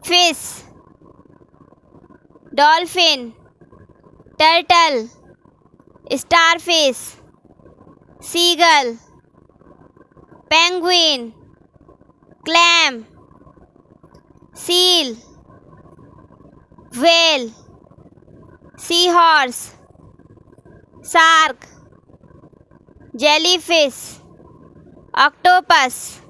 fish, dolphin, turtle, starfish, seagull, penguin, clam, seal, whale, seahorse, shark, jellyfish, octopus,